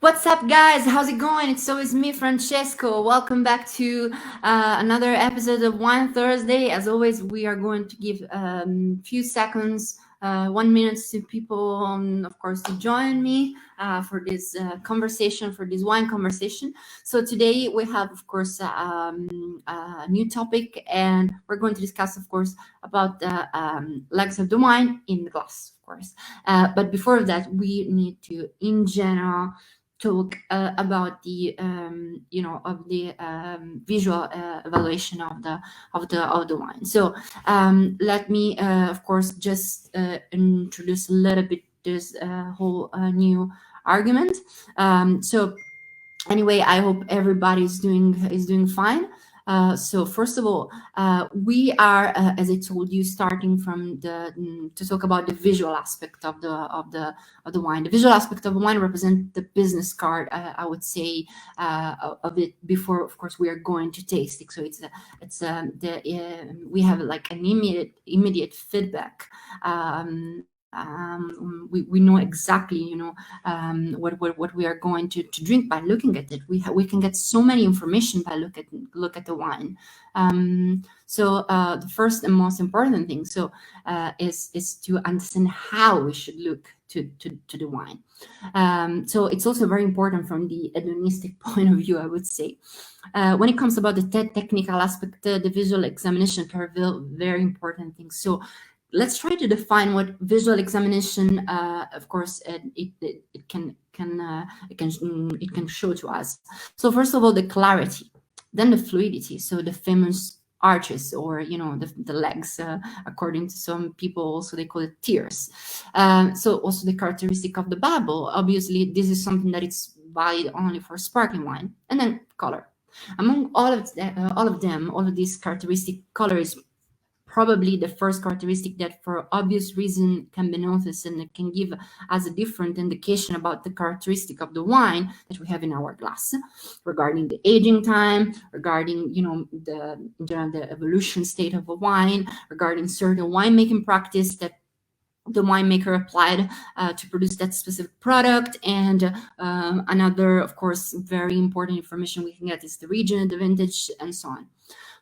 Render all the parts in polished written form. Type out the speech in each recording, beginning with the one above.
What's up, guys? How's it going? It's always me, Francesco. Welcome back to another episode of Wine Thursday. As always, we are going to give few seconds, 1 minute to people, of course, to join me for this conversation, for this wine conversation. So today we have, of course, a new topic, and we're going to discuss, of course, about the legs of the wine in the glass, of course. But before that, we need to, in general, talk about the of the visual evaluation of the wine. So let me of course just introduce a little bit this whole new argument. So anyway, I hope everybody is doing fine. So first of all, we are, as I told you, starting from to talk about the visual aspect of the wine. The visual aspect of the wine represents the business card, I would say, of it before, of course, we are going to taste it. So we have like an immediate feedback. We know exactly, what we are going to drink by looking at it. We can get so many information by look at the wine. So the first and most important thing is to understand how we should look to the wine. So it's also very important from the hedonistic point of view, I would say. When it comes about the technical aspect, the visual examination are very important things. So let's try to define what visual examination, of course, it can show to us. So first of all, the clarity, then the fluidity. So the famous arches, or the legs, according to some people, also they call it tears. So also the characteristic of the bubble. Obviously, this is something that is valid only for sparkling wine, and then color. Among all of these characteristic, color is probably the first characteristic that for obvious reason can be noticed, and it can give us a different indication about the characteristic of the wine that we have in our glass, regarding the aging time, regarding the evolution state of a wine, regarding certain winemaking practice that the winemaker applied to produce that specific product. And another, of course, very important information we can get is the region, the vintage, and so on.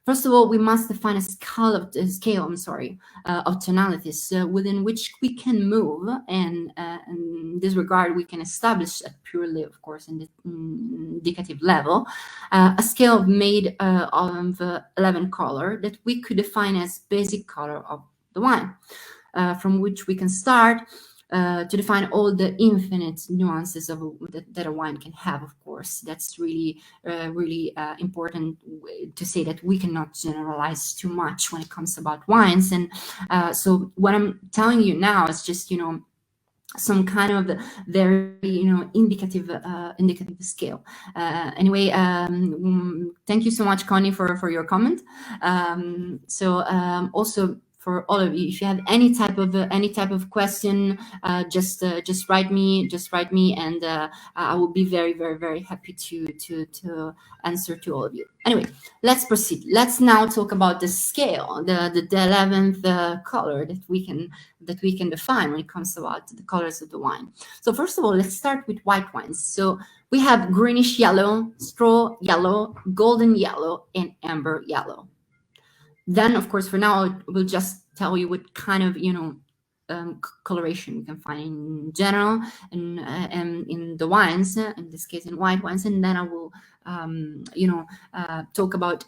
First of all, we must define a scale of tonalities within which we can move, and in this regard, we can establish at purely, of course, in the indicative level, a scale made of 11 color that we could define as basic color of the wine, from which we can start to define all the infinite nuances that a wine can have. Of course, that's really important to say that we cannot generalize too much when it comes about wines. And so what I'm telling you now is just some kind of very indicative scale. Anyway, thank you so much, Connie, for your comment. Also, for all of you, if you have any type of question, just write me, and I will be very, very, very happy to answer to all of you. Anyway, let's proceed. Let's now talk about the scale, the 11th color that we can define when it comes about the colors of the wine. So first of all, let's start with white wines. So we have greenish yellow, straw yellow, golden yellow, and amber yellow. Then, of course, for now, we'll just tell you what kind of coloration we can find in general and in the wines, in this case in white wines, and then I will talk about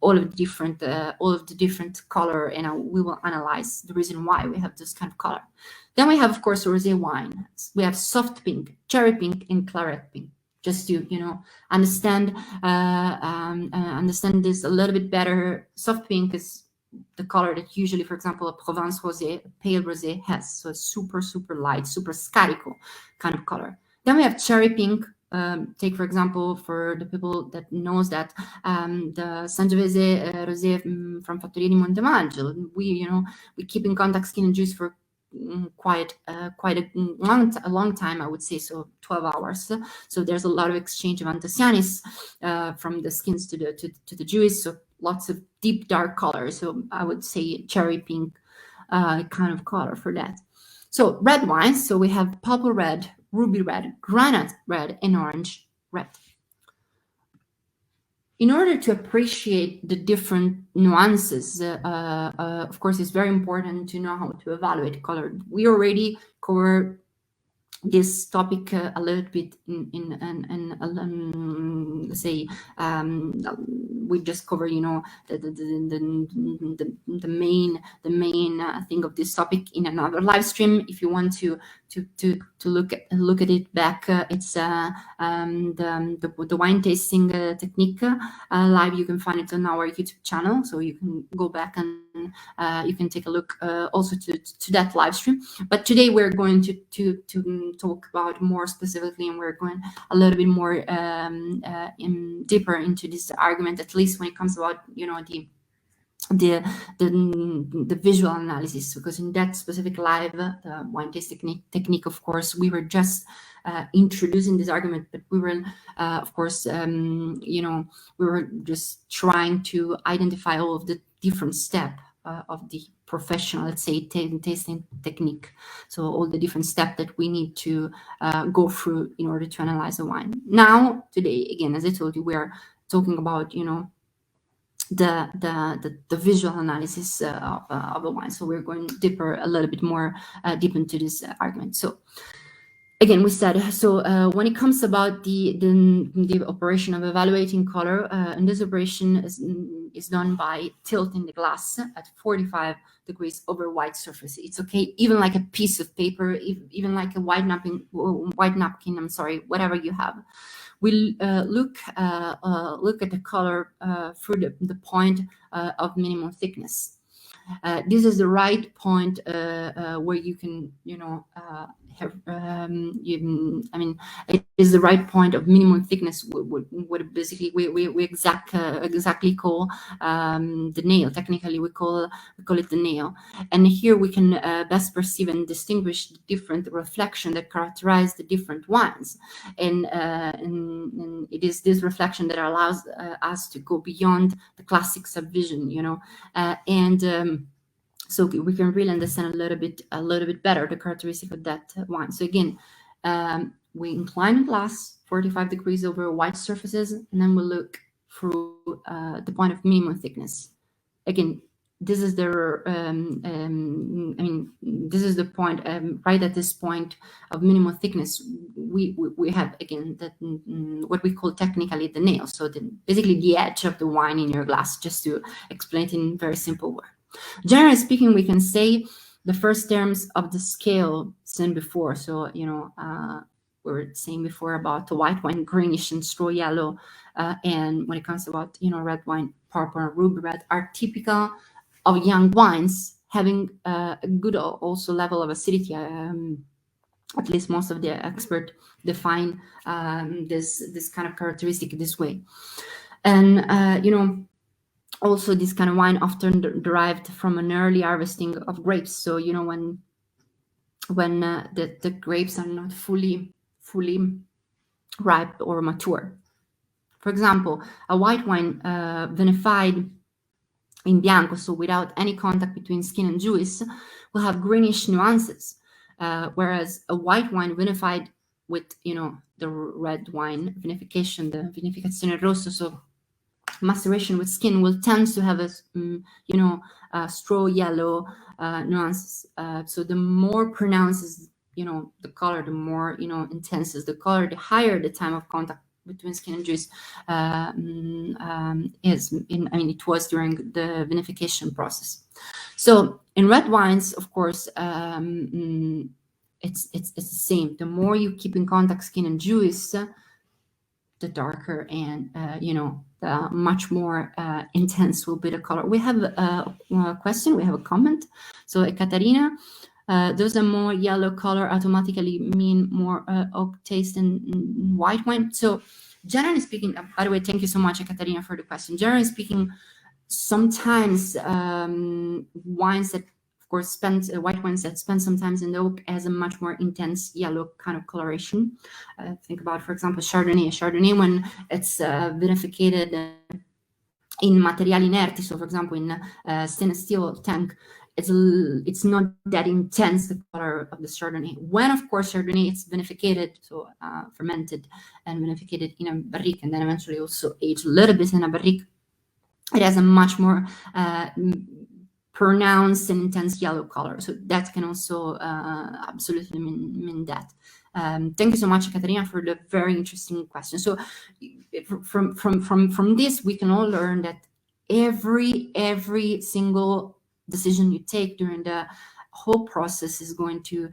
all of the different color, and we will analyze the reason why we have this kind of color. Then we have, of course, rosé wine. We have soft pink, cherry pink, and claret pink. Just to understand this a little bit better. Soft pink is the color that usually, for example, a Provence rosé, a pale rosé, has. So super, super light, super scarico kind of color. Then we have cherry pink. Take, for example, for the people that knows that the Sangiovese rosé from Fattoria di Montemagno. We keep in contact Skin and Juice for quite a long time, I would say, so 12 hours. So there's a lot of exchange of anthocyanins from the skins to the juice. So lots of deep dark colors. So I would say cherry pink kind of color for that. So red wines, so we have purple red, ruby red, granite red, and orange red. In order to appreciate the different nuances, of course, it's very important to know how to evaluate color. We already covered this topic a little bit let's say we just cover, you know, the main thing of this topic in another live stream. If you want to look at it back, it's the wine tasting technique live. You can find it on our YouTube channel, so you can go back and you can take a look also to that live stream. But today we're going to talk about more specifically, and we're going a little bit more deeper into this argument, at least when it comes about, you know, the visual analysis, because in that specific live, the wine taste technique, of course, we were just introducing this argument, but we were of course you know, we were just trying to identify all of the different steps of the professional, let's say, tasting technique. So all the different steps that we need to go through in order to analyze a wine. Now, today, again, as I told you, we are talking about, you know, the visual analysis of a wine. So we're going deeper, a little bit more deep into this argument. So again, we said, so when it comes about the operation of evaluating color, and this operation is done by tilting the glass at 45 degrees over white surface. It's okay, even like a piece of paper, even like a white napkin, I'm sorry, whatever you have. We look at the color through the point of minimum thickness. This is the right point where you can, you know, have, I mean, it is the right point of minimum thickness. What basically we exactly call the nail. Technically, we call it the nail. And here we can best perceive and distinguish the different reflection that characterize the different wines. And it is this reflection that allows us to go beyond the classic subvision, you know, so we can really understand a little bit better the characteristic of that wine. So again, we incline the glass 45 degrees over white surfaces, and then we look through the point of minimum thickness. Again, this is the I mean, this is the point. Right at this point of minimum thickness, we have again that what we call technically the nail. So basically the edge of the wine in your glass, just to explain it in very simple word. Generally speaking, we can say the first terms of the scale seen before. So, you know, we were saying before about the white wine, greenish and straw yellow, and when it comes about, you know, red wine, purple and ruby red, are typical of young wines having a good also level of acidity. At least most of the experts define this kind of characteristic this way. And you know, also this kind of wine often derived from an early harvesting of grapes. So, you know, when the grapes are not fully ripe or mature. For example, a white wine vinified in bianco, so without any contact between skin and juice, will have greenish nuances, whereas a white wine vinified with, you know, the red wine vinification, the vinificazione rosso, so maceration with skin, will tend to have a, you know, straw yellow nuances. So the more pronounced is, you know, the color, the more, you know, intense is the color, the higher the time of contact between skin and juice is. I mean, it was during the vinification process. So in red wines, of course, it's the same. The more you keep in contact skin and juice, the darker and you know, much more intense will be the color. We have a question, we have a comment. So Ekaterina, does a more yellow color automatically mean more oak taste in white wine? So generally speaking, by the way, thank you so much, Ekaterina, for the question. Generally speaking, sometimes wines that, of course, white wines that spend sometimes in the oak has a much more intense yellow kind of coloration. Think about, for example, Chardonnay when it's vinificated in materiali inerti, so for example in stainless steel tank, it's not that intense, the color of the Chardonnay. When, of course, Chardonnay is vinificated, so fermented and vinificated in a barrique, and then eventually also aged a little bit in a barrique, it has a much more pronounced and intense yellow color. So that can also absolutely mean that. Thank you so much, Caterina, for the very interesting question. So from this, we can all learn that every single decision you take during the whole process is going to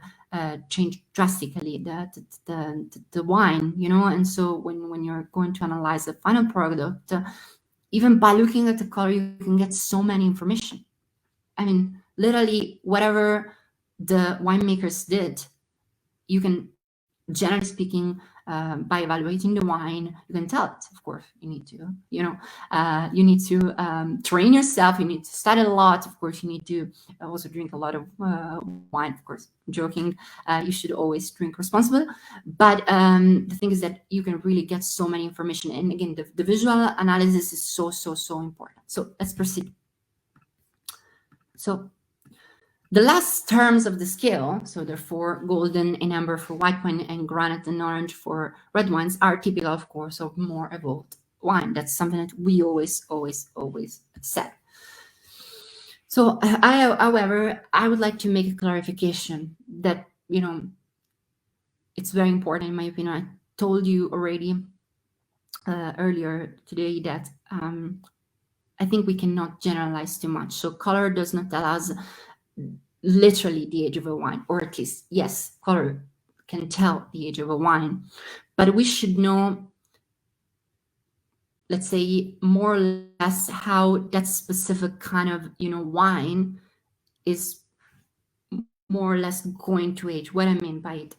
change drastically the wine, you know. And so when you're going to analyze the final product, even by looking at the color, you can get so many information. I mean, literally, whatever the winemakers did, you can, generally speaking, by evaluating the wine, you can tell it. Of course, you need to, you need to train yourself. You need to study a lot. Of course, you need to also drink a lot of wine. Of course, joking. You should always drink responsibly. But the thing is that you can really get so many information. And again, the visual analysis is so important. So let's proceed. So the last terms of the scale, so therefore golden and amber for white wine and granite and orange for red wines, are typical, of course, of more evolved wine. That's something that we always said. So, however, I would like to make a clarification that, you know, it's very important in my opinion. I told you already earlier today that I think we cannot generalize too much. So color does not tell us literally the age of a wine, or at least, yes, color can tell the age of a wine, but we should know, let's say, more or less how that specific kind of, you know, wine is more or less going to age. What I mean by it,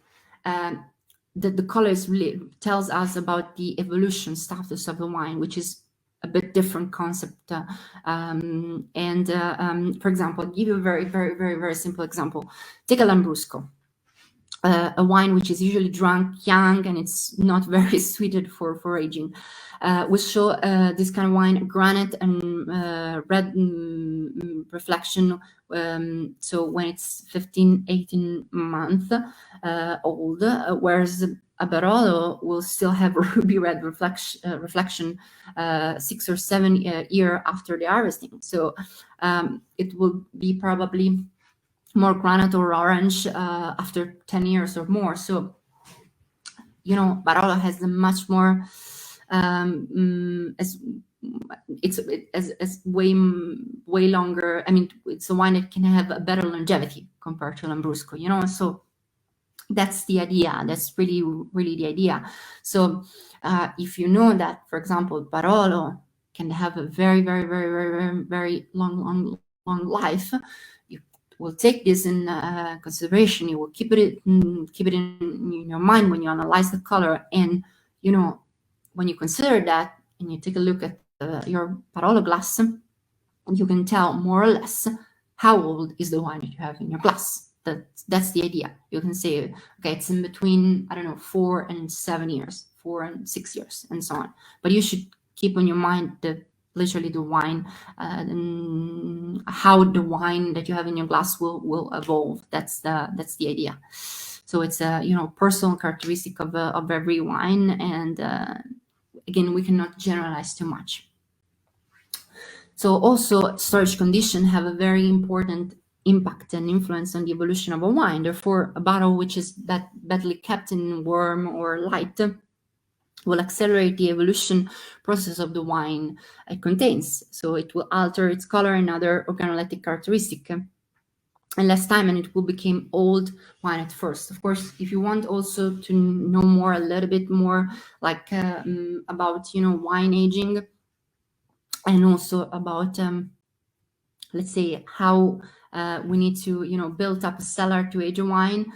the colors really tells us about the evolution status of the wine, which is a bit different concept. For example, I'll give you a very simple example. Take a Lambrusco, a wine which is usually drunk young and it's not very suited for aging. We show this kind of wine, granite and red reflection. So when it's 15, 18 months old, whereas a Barolo will still have ruby red reflection 6 or 7 years after the harvesting. So it will be probably more granite or orange after 10 years or more. So, you know, Barolo has a much more as way longer. I mean, it's a wine that can have a better longevity compared to Lambrusco, you know. So that's the idea. That's really the idea. So if you know that, for example, Barolo can have a very long life, you will take this in consideration. You will keep it in your mind when you analyze the color. And, you know, when you consider that and you take a look at your Barolo glass, you can tell more or less how old is the wine that you have in your glass. That's the idea. You can say, okay, it's in between, I don't know, 4 and 7 years, 4 and 6 years, and so on. But you should keep on your mind that literally the wine, how the wine that you have in your glass will evolve. That's the idea. So it's a, you know, personal characteristic of every wine, and again, we cannot generalize too much. So also storage conditions have a very important impact and influence on the evolution of a wine. Therefore, a bottle which is badly kept in warm or light will accelerate the evolution process of the wine it contains. So it will alter its color and other organoleptic characteristic. And less time, and it will become old wine at first. Of course, if you want also to know more, a little bit more, like about, you know, wine aging, and also about let's say how we need to, you know, build up a cellar to age a wine.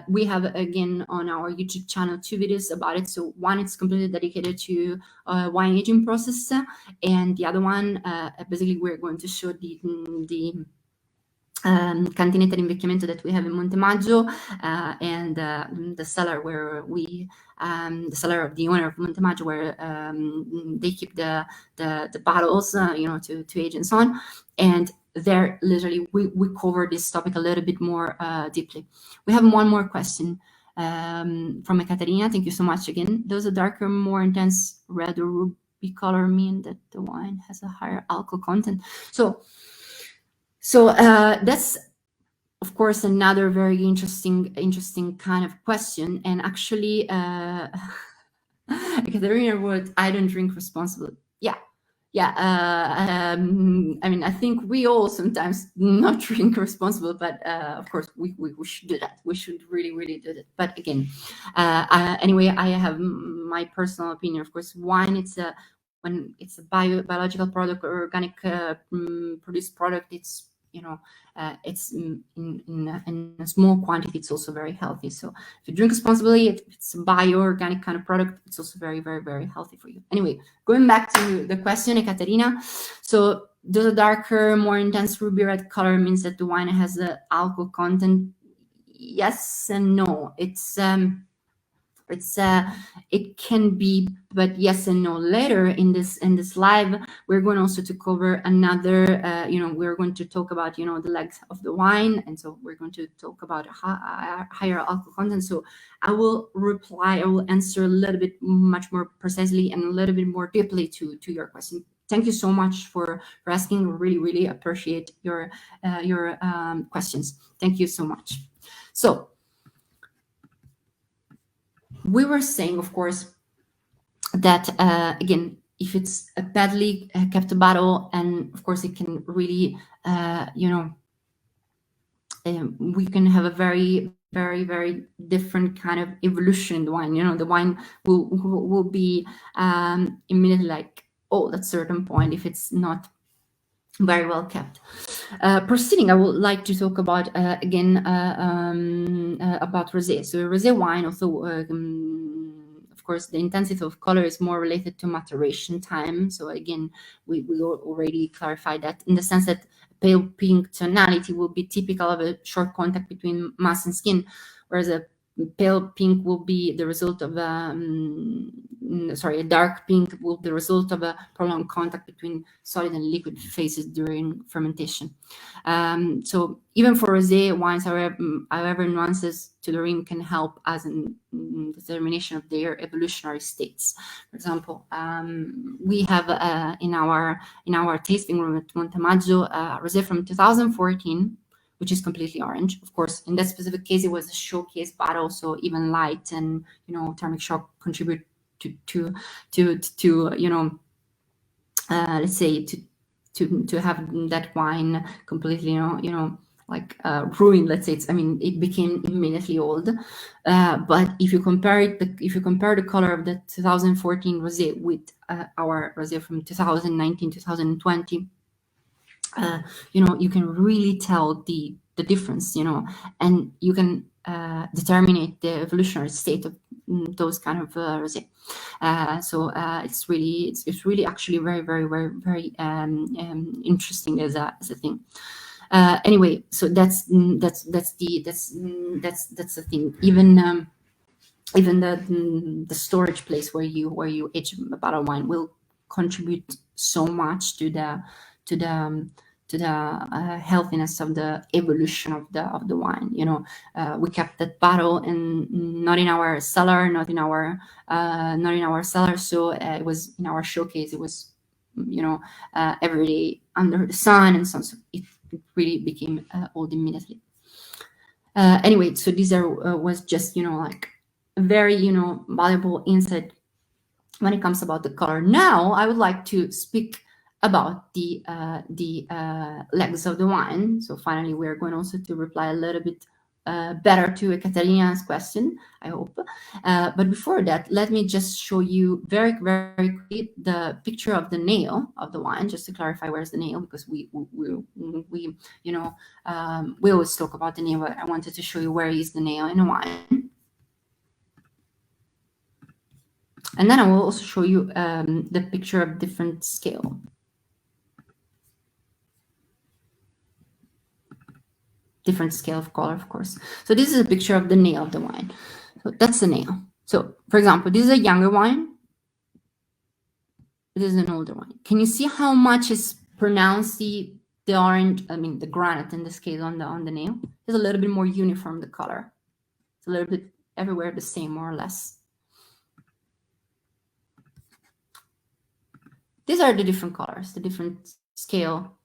We have, again, on our YouTube channel 2 videos about it. So one is completely dedicated to wine aging process, and the other one, basically, we're going to show the cantinetta d'invecchiamento that we have in Montemaggio, and the cellar where we, the cellar of the owner of Montemaggio, where they keep the bottles, you know, to age and so on. And there literally we cover this topic a little bit more deeply. We have one more question from Ekaterina. Thank you so much again. Does a darker, more intense red or ruby color mean that the wine has a higher alcohol content? So that's of course another very interesting kind of question. And actually Ekaterina wrote, I don't drink responsibly. Yeah, I mean, I think we all sometimes not drink responsible, but of course we should do that. We should really do that. But again, anyway, I have my personal opinion. Of course, wine, when it's a biological product or organic produced product, it's it's in a small quantity, it's also very healthy. So if you drink responsibly, if it's a bio-organic kind of product, it's also very healthy for you. Anyway, going back to the question, Ekaterina. So does a darker, more intense ruby red color means that the wine has the alcohol content? Yes and no. It can be, but yes and no. Later in this live, we're going also to cover another we're going to talk about the legs of the wine, and so we're going to talk about higher alcohol content. So I will answer a little bit much more precisely and a little bit more deeply to your question. Thank you so much for asking. Really appreciate your questions. Thank you so much. So we were saying, of course, that again, if it's a badly kept bottle, and of course it can really we can have a very different kind of evolution in the wine. The wine will be immediately like old at a certain point if it's not very well kept. Proceeding, I would like to talk about again about rosé. So rosé wine, also of course the intensity of color is more related to maturation time. So again, we already clarified that, in the sense that pale pink tonality will be typical of a short contact between mass and skin, whereas a pale pink will be the result of a dark pink will be the result of a prolonged contact between solid and liquid phases during fermentation. So even for rosé wines, however, nuances to the rim can help as in determination of their evolutionary states. For example, we have in our tasting room at Montemaggio rosé from 2014, which is completely orange. Of course, in that specific case, it was a showcase bottle, so even light and thermic shock contribute to let's say to have that wine completely ruined. Let's say it became immediately old. But if you compare the color of the 2014 rosé with our rosé from 2019 2020, you can really tell the difference, and you can determine the evolutionary state of those kind of rosé. So it's really actually very interesting as a thing. Anyway, so that's the thing. Even the storage place where you age a bottle of wine will contribute so much to the healthiness of the evolution of the wine. We kept that bottle and not in our cellar, so it was in our showcase. It was every day under the sun, and so it really became old immediately. Anyway, so these was just like a very valuable insight when it comes about the color. Now I would like to speak about the legs of the wine. So finally, we're going also to reply a little bit better to Ekaterina's question, I hope. But before that, let me just show you very quickly the picture of the nail of the wine, just to clarify where's the nail, because we always talk about the nail, but I wanted to show you where is the nail in a wine. And then I will also show you the picture of different scale. Different scale of color, of course. So this is a picture of the nail of the wine. So that's the nail. So for example, this is a younger wine. This is an older wine. Can you see how much is pronounced the the orange, I mean the granite in this case on the nail, is a little bit more uniform, the color. It's a little bit everywhere the same, more or less. These are the different colors, the different scale.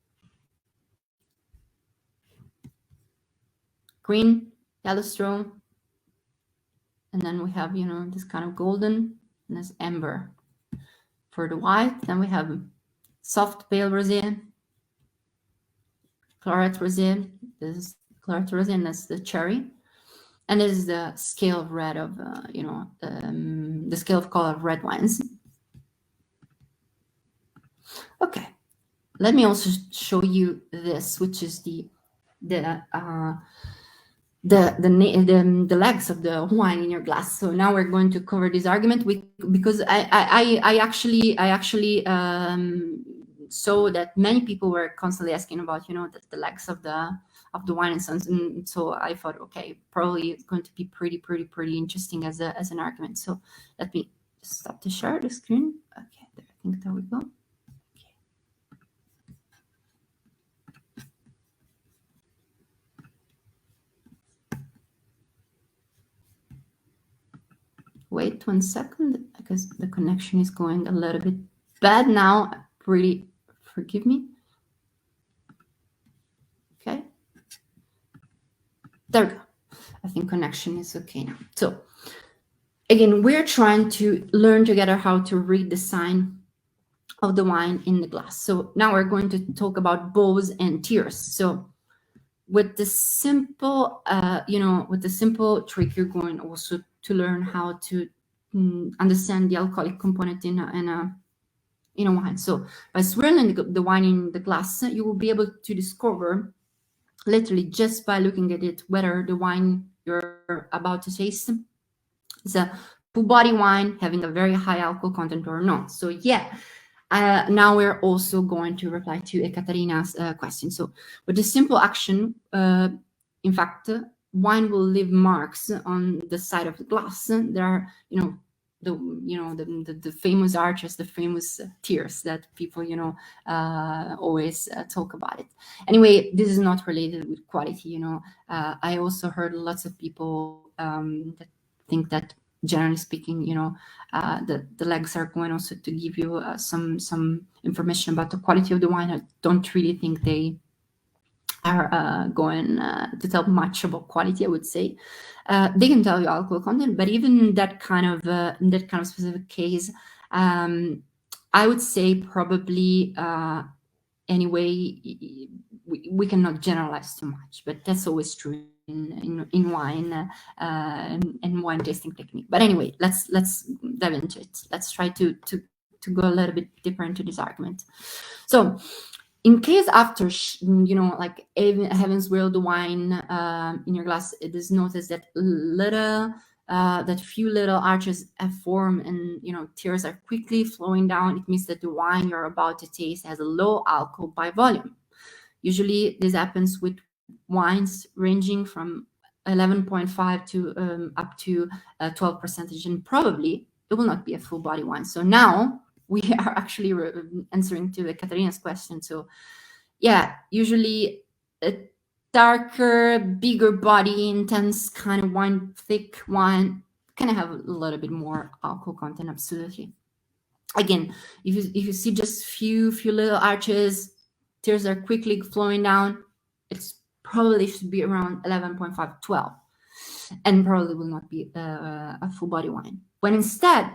Green, yellow straw, and then we have, you know, this kind of golden, and this amber. For the white, then we have soft pale rosé, claret rosé. This is claret rosé, and that's the cherry. And this is the scale of red of, you know, the scale of color of red wines. Okay, let me also show you this, which is the legs of the wine in your glass. So now we're going to cover this argument because I actually saw that many people were constantly asking about, you know, the legs of the wine and so on. And so I thought, okay, probably it's going to be pretty interesting as an argument. So let me stop to share the screen. Okay, I think there we go. Wait 1 second, because the connection is going a little bit bad now. Pretty, forgive me. Okay. There we go. I think connection is okay now. So again, we're trying to learn together how to read the sign of the wine in the glass. So now we're going to talk about bows and tiers. So with the simple, with the simple trick, you're going also to learn how to understand the alcoholic component in a wine. So by swirling the wine in the glass, you will be able to discover, literally just by looking at it, whether the wine you're about to taste is a full body wine having a very high alcohol content or not. So yeah. Now we're also going to reply to Ekaterina's question. So with the simple action, in fact, wine will leave marks on the side of the glass. There are, the famous arches, the famous tiers that people, always talk about it. Anyway, this is not related with quality. I also heard lots of people that think that, generally speaking, the legs are going also to give you some information about the quality of the wine. I don't really think they are going to tell much about quality, I would say. They can tell you alcohol content, but even that kind of specific case, I would say probably anyway, we cannot generalize too much, but that's always true in wine and wine tasting technique. But anyway, let's dive into it. Let's try to go a little bit deeper into this argument. So in case after like having swirled the wine in your glass, it is noticed that few little arches have formed and tears are quickly flowing down. It means that the wine you're about to taste has a low alcohol by volume. Usually this happens with wines ranging from 11.5 to up to 12%, and probably it will not be a full body wine. So now we are actually answering to Ekaterina's question. So yeah, usually a darker, bigger body, intense kind of wine, thick wine, can have a little bit more alcohol content, absolutely. Again, if you see just few little arches, tears are quickly flowing down, it's probably should be around 11.5, 12, and probably will not be a full body wine. When instead,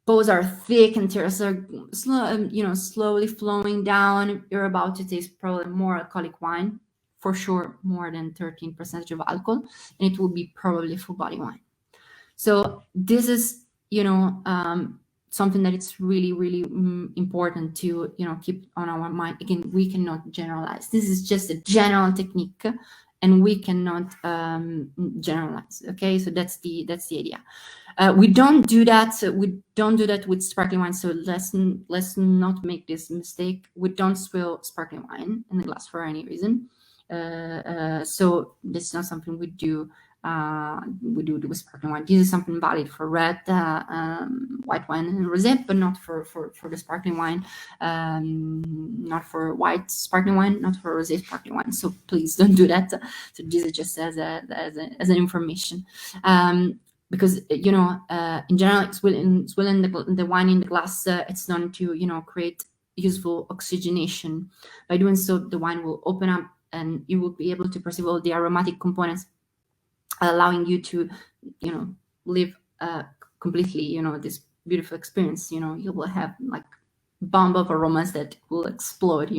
bows are thick and tears are slowly flowing down, you're about to taste probably more alcoholic wine, for sure more than 13% of alcohol, and it will be probably full body wine. So this is something that it's really important to keep on our mind. Again, we cannot generalize. This is just a general technique, and we cannot generalize. Okay, so that's the idea. We don't do that. We don't do that with sparkling wine. So let's not make this mistake. We don't swirl sparkling wine in the glass for any reason. So this is not something we do we do with sparkling wine. This is something valid for red, white wine and rosé, but not for the sparkling wine, not for white sparkling wine, not for rosé sparkling wine. So please don't do that. So this is just as an information. Because in general, it's within the wine in the glass. It's known to create useful oxygenation. By doing so, the wine will open up, and you will be able to perceive all the aromatic components, allowing you to live completely this beautiful experience. You will have like bomb of aromas that will explode,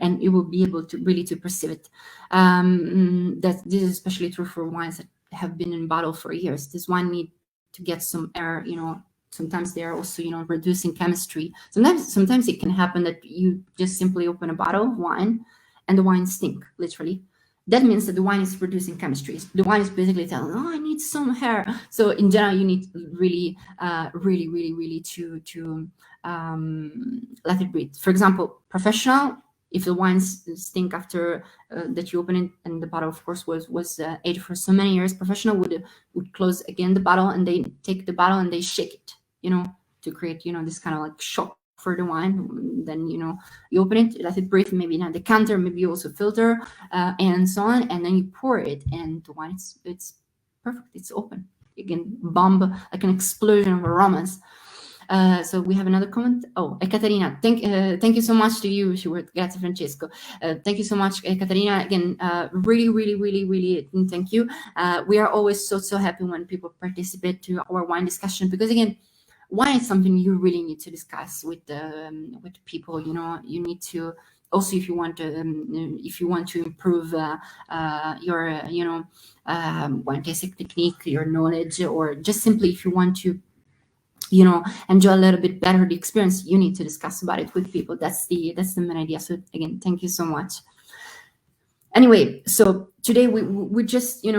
and you will be able to really to perceive it. That this is especially true for wines that have been in bottle for years. This wine need to get some air. Sometimes they are also reducing chemistry. Sometimes it can happen that you just simply open a bottle of wine and the wine stink, literally. That means that the wine is producing chemistry. The wine is basically telling, I need some hair. So in general, you need really to let it breathe. For example, professional, if the wines stink after that you open it, and the bottle, of course, was aged for so many years, professional would close again the bottle, and they take the bottle and they shake it, to create this kind of like shock for the wine. Then you open it, let it breathe, maybe in a decanter, maybe you also filter, and so on, and then you pour it, and the wine it's perfect. It's open. You can bomb like an explosion of aromas. So we have another comment. Oh, Ekaterina, thank you so much to you. Grazie Francesco. Thank you so much, Ekaterina. Again, really thank you. We are always so happy when people participate to our wine discussion, because again, wine is something you really need to discuss with people. You need to also, if you want to improve your wine tasting technique, your knowledge, or just simply if you want to enjoy a little bit better the experience, you need to discuss about it with people. That's the main idea. So again, thank you so much. Anyway, so today we just we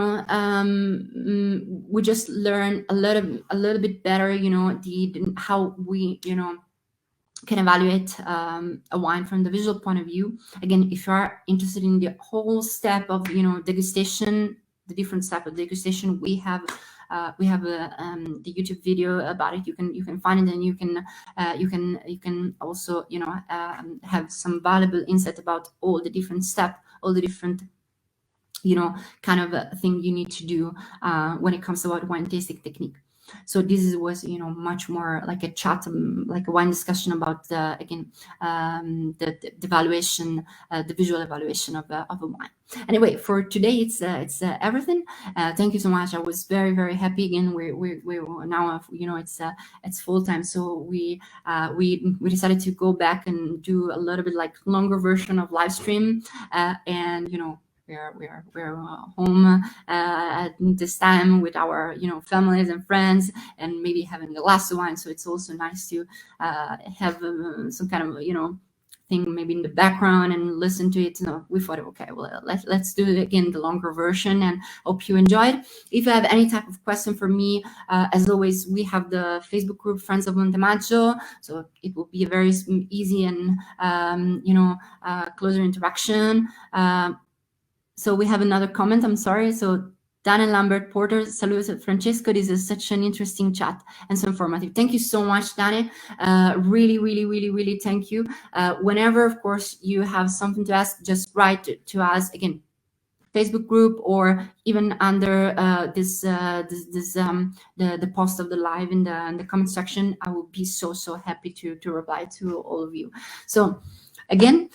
just learn a little bit better how we can evaluate a wine from the visual point of view. Again, if you are interested in the whole step of degustation, the different step of degustation, we have the YouTube video about it. You can find it, and you can also have some valuable insight about all the different steps, all the different kind of thing you need to do when it comes about wine tasting technique. So this was much more like a chat, like a wine discussion about the evaluation, the visual evaluation of a wine. Anyway, for today it's everything. Thank you so much. I was very happy. Again, we're now it's full time, so we decided to go back and do a little bit like longer version of live stream, and we're home at this time with our families and friends, and maybe having a glass of wine. So it's also nice to have some kind of thing maybe in the background and listen to it. We thought, okay, well, let's do it again, the longer version, and hope you enjoyed. If you have any type of question for me, as always, we have the Facebook group Friends of Montemaggio, so it will be a very easy and closer interaction. So we have another comment. I'm sorry. So Dan and Lambert Porter, salutes Francesco. This is such an interesting chat and so informative. Thank you so much, Danny. Really thank you. Whenever, of course, you have something to ask, just write to us. Again, Facebook group, or even under the post of the live in the comment section. I will be so happy to reply to all of you. So again,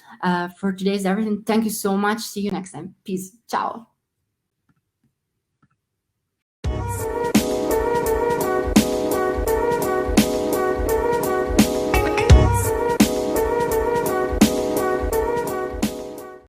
for today's everything, thank you so much. See you next time. Peace. Ciao.